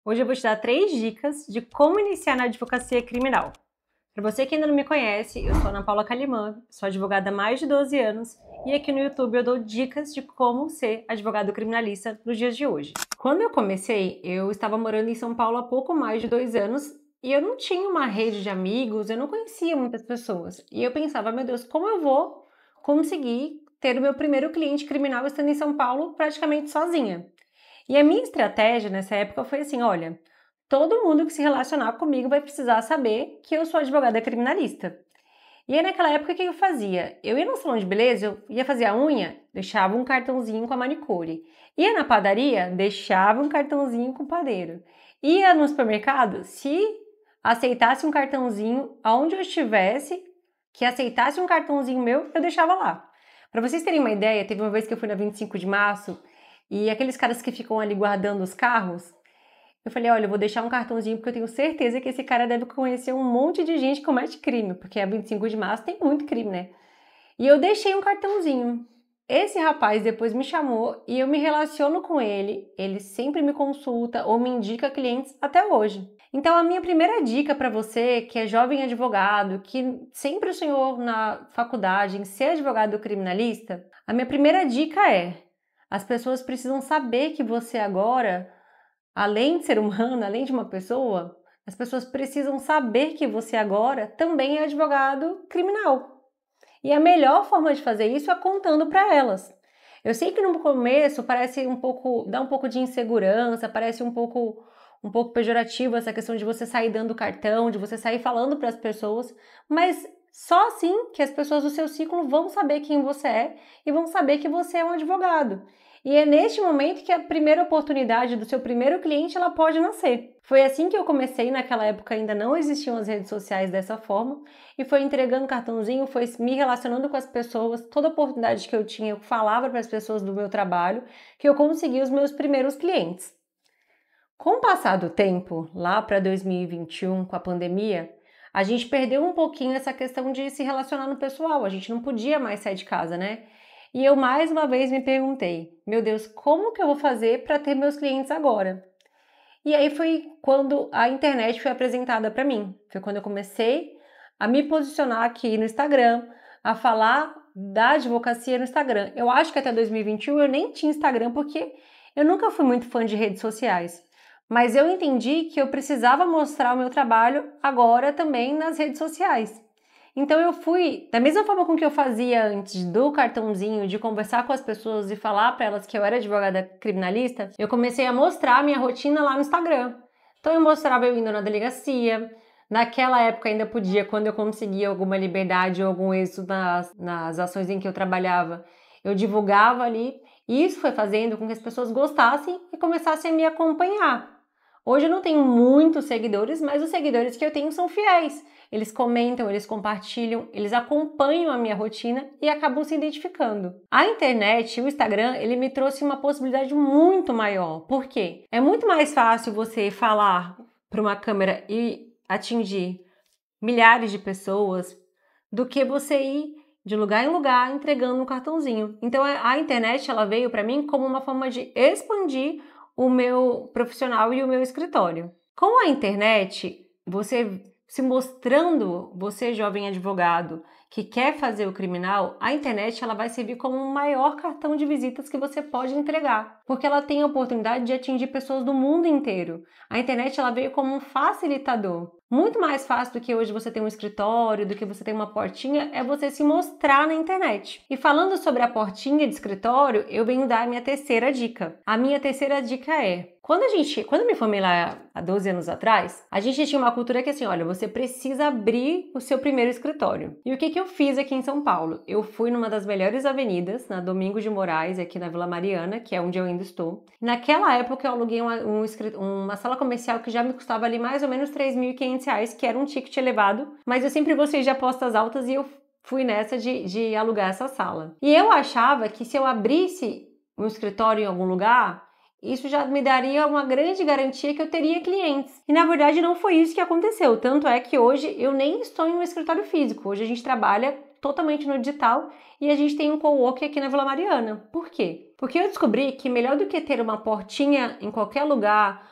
Hoje eu vou te dar 3 dicas de como iniciar na advocacia criminal. Para você que ainda não me conhece, eu sou Ana Paula Calimã, sou advogada há mais de 12 anos e aqui no YouTube eu dou dicas de como ser advogado criminalista nos dias de hoje. Quando eu comecei, eu estava morando em São Paulo há pouco mais de 2 anos e eu não tinha uma rede de amigos, eu não conhecia muitas pessoas. E eu pensava, meu Deus, como eu vou conseguir ter o meu primeiro cliente criminal estando em São Paulo praticamente sozinha? E a minha estratégia nessa época foi assim, olha, todo mundo que se relacionar comigo vai precisar saber que eu sou advogada criminalista. E aí naquela época o que eu fazia? Eu ia no salão de beleza, eu ia fazer a unha, deixava um cartãozinho com a manicure. Ia na padaria, deixava um cartãozinho com o padeiro. Ia no supermercado, se aceitasse um cartãozinho, aonde eu estivesse, que aceitasse um cartãozinho meu, eu deixava lá. Para vocês terem uma ideia, teve uma vez que eu fui na 25 de março e aqueles caras que ficam ali guardando os carros, eu falei, olha, eu vou deixar um cartãozinho porque eu tenho certeza que esse cara deve conhecer um monte de gente que comete crime, porque a 25 de março tem muito crime, né? E eu deixei um cartãozinho. Esse rapaz depois me chamou e eu me relaciono com ele, ele sempre me consulta ou me indica clientes até hoje. Então a minha primeira dica para você que é jovem advogado, que sempre sonhou na faculdade em ser advogado criminalista, a minha primeira dica é: as pessoas precisam saber que você agora, além de ser humano, além de uma pessoa, as pessoas precisam saber que você agora também é advogado criminal. E a melhor forma de fazer isso é contando para elas. Eu sei que no começo parece dá um pouco de insegurança, parece um pouco pejorativo essa questão de você sair dando cartão, de você sair falando para as pessoas, mas só assim que as pessoas do seu ciclo vão saber quem você é e vão saber que você é um advogado. E é neste momento que a primeira oportunidade do seu primeiro cliente ela pode nascer. Foi assim que eu comecei, naquela época ainda não existiam as redes sociais dessa forma, e foi entregando cartãozinho, foi me relacionando com as pessoas, toda oportunidade que eu tinha, eu falava para as pessoas do meu trabalho, que eu consegui os meus primeiros clientes. Com o passar do tempo, lá para 2021, com a pandemia, a gente perdeu um pouquinho essa questão de se relacionar no pessoal, a gente não podia mais sair de casa, né? E eu mais uma vez me perguntei, meu Deus, como que eu vou fazer para ter meus clientes agora? E aí foi quando a internet foi apresentada para mim. Foi quando eu comecei a me posicionar aqui no Instagram, a falar da advocacia no Instagram. Eu acho que até 2021 eu nem tinha Instagram porque eu nunca fui muito fã de redes sociais. Mas eu entendi que eu precisava mostrar o meu trabalho agora também nas redes sociais. Então eu fui, da mesma forma com que eu fazia antes do cartãozinho, de conversar com as pessoas e falar para elas que eu era advogada criminalista, eu comecei a mostrar a minha rotina lá no Instagram. Então eu mostrava eu indo na delegacia, naquela época ainda podia, quando eu conseguia alguma liberdade ou algum êxito nas ações em que eu trabalhava, eu divulgava ali, e isso foi fazendo com que as pessoas gostassem e começassem a me acompanhar. Hoje eu não tenho muitos seguidores, mas os seguidores que eu tenho são fiéis. Eles comentam, eles compartilham, eles acompanham a minha rotina e acabam se identificando. A internet, o Instagram, ele me trouxe uma possibilidade muito maior. Por quê? É muito mais fácil você falar para uma câmera e atingir milhares de pessoas do que você ir de lugar em lugar entregando um cartãozinho. Então a internet ela veio para mim como uma forma de expandir o meu profissional e o meu escritório. Com a internet, você se mostrando, você jovem advogado que quer fazer o criminal, a internet ela vai servir como o maior cartão de visitas que você pode entregar, porque ela tem a oportunidade de atingir pessoas do mundo inteiro. A internet ela veio como um facilitador. Muito mais fácil do que hoje você ter um escritório, do que você ter uma portinha, é você se mostrar na internet. E falando sobre a portinha de escritório, eu venho dar a minha terceira dica. A minha terceira dica é: quando eu me formei lá há 12 anos atrás, a gente tinha uma cultura que assim, olha, você precisa abrir o seu primeiro escritório. E o que eu fiz aqui em São Paulo? Eu fui numa das melhores avenidas, na Domingos de Moraes, aqui na Vila Mariana, que é onde eu ainda estou. Naquela época eu aluguei uma sala comercial que já me custava ali mais ou menos R$3.500, que era um ticket elevado, mas eu sempre gostei de apostas altas e eu fui nessa de alugar essa sala. E eu achava que se eu abrisse um escritório em algum lugar, isso já me daria uma grande garantia que eu teria clientes. E na verdade não foi isso que aconteceu. Tanto é que hoje eu nem estou em um escritório físico. Hoje a gente trabalha totalmente no digital e a gente tem um coworking aqui na Vila Mariana. Por quê? Porque eu descobri que melhor do que ter uma portinha em qualquer lugar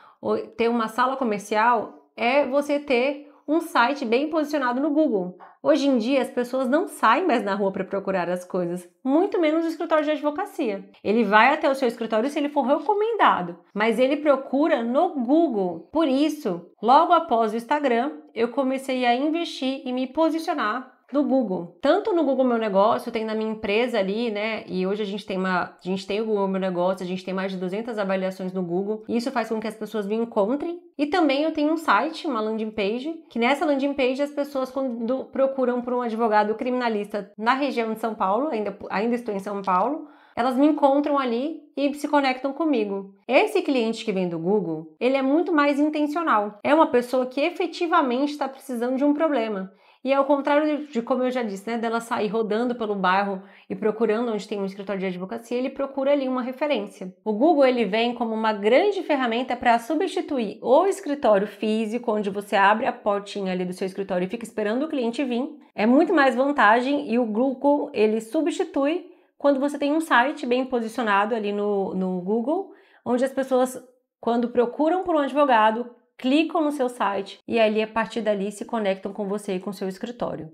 ter uma sala comercial é você ter um site bem posicionado no Google. Hoje em dia, as pessoas não saem mais na rua para procurar as coisas, muito menos o escritório de advocacia. Ele vai até o seu escritório se ele for recomendado, mas ele procura no Google. Por isso, logo após o Instagram, eu comecei a investir e me posicionar no Google. Tanto no Google Meu Negócio, tem na minha empresa ali, né? E hoje a gente tem o Google Meu Negócio, a gente tem mais de 200 avaliações no Google. E isso faz com que as pessoas me encontrem. E também eu tenho um site, uma landing page, que nessa landing page as pessoas quando procuram por um advogado criminalista na região de São Paulo, ainda estou em São Paulo, elas me encontram ali e se conectam comigo. Esse cliente que vem do Google, ele é muito mais intencional. É uma pessoa que efetivamente está precisando de um problema. E ao contrário de como eu já disse, né, dela sair rodando pelo bairro e procurando onde tem um escritório de advocacia, ele procura ali uma referência. O Google, ele vem como uma grande ferramenta para substituir o escritório físico, onde você abre a portinha ali do seu escritório e fica esperando o cliente vir. É muito mais vantagem e o Google, ele substitui quando você tem um site bem posicionado ali no Google, onde as pessoas, quando procuram por um advogado, clicam no seu site e ali, a partir dali, se conectam com você e com o seu escritório.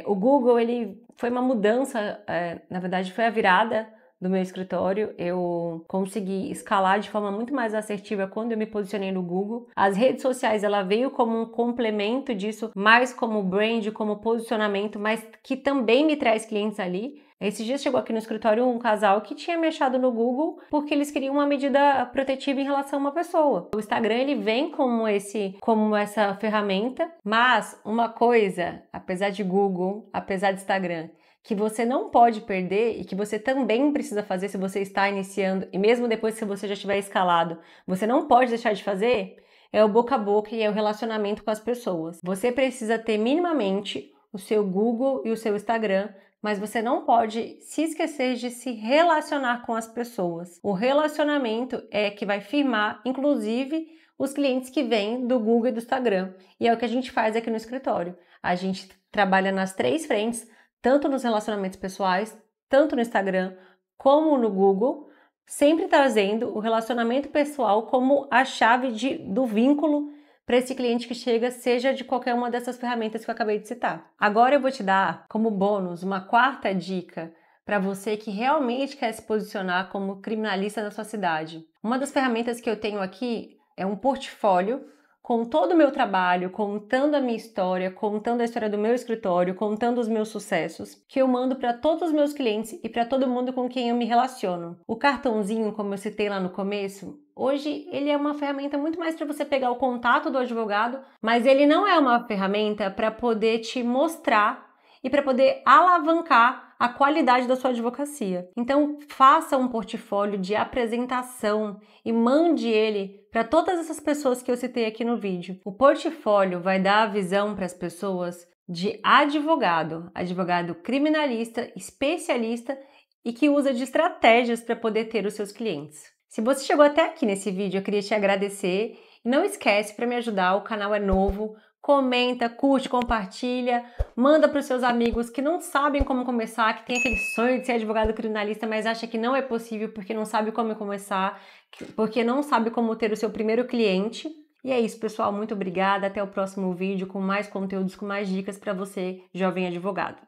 O Google, ele foi uma mudança, na verdade, foi a virada do meu escritório. Eu consegui escalar de forma muito mais assertiva quando eu me posicionei no Google. As redes sociais, ela veio como um complemento disso, mais como brand, como posicionamento, mas que também me traz clientes ali. Esses dias chegou aqui no escritório um casal que tinha me achado no Google porque eles queriam uma medida protetiva em relação a uma pessoa. O Instagram, ele vem como essa ferramenta, mas uma coisa, apesar de Google, apesar de Instagram, que você não pode perder e que você também precisa fazer se você está iniciando, e mesmo depois que você já estiver escalado, você não pode deixar de fazer, é o boca a boca e é o relacionamento com as pessoas. Você precisa ter minimamente o seu Google e o seu Instagram, mas você não pode se esquecer de se relacionar com as pessoas. O relacionamento é que vai firmar, inclusive, os clientes que vêm do Google e do Instagram. E é o que a gente faz aqui no escritório. A gente trabalha nas 3 frentes, tanto nos relacionamentos pessoais, tanto no Instagram, como no Google, sempre trazendo o relacionamento pessoal como a chave do vínculo para esse cliente que chega, seja de qualquer uma dessas ferramentas que eu acabei de citar. Agora eu vou te dar como bônus uma 4ª dica para você que realmente quer se posicionar como criminalista da sua cidade. Uma das ferramentas que eu tenho aqui é um portfólio com todo o meu trabalho, contando a minha história, contando a história do meu escritório, contando os meus sucessos, que eu mando para todos os meus clientes e para todo mundo com quem eu me relaciono. O cartãozinho, como eu citei lá no começo, hoje ele é uma ferramenta muito mais para você pegar o contato do advogado, mas ele não é uma ferramenta para poder te mostrar e para poder alavancar a qualidade da sua advocacia. Então, faça um portfólio de apresentação e mande ele para todas essas pessoas que eu citei aqui no vídeo. O portfólio vai dar a visão para as pessoas de advogado criminalista, especialista e que usa de estratégias para poder ter os seus clientes. Se você chegou até aqui nesse vídeo, eu queria te agradecer. E não esquece, para me ajudar, o canal é novo. Comenta, curte, compartilha, manda para os seus amigos que não sabem como começar, que tem aquele sonho de ser advogado criminalista, mas acha que não é possível porque não sabe como começar, porque não sabe como ter o seu primeiro cliente. E é isso, pessoal. Muito obrigada. Até o próximo vídeo com mais conteúdos, com mais dicas para você, jovem advogado.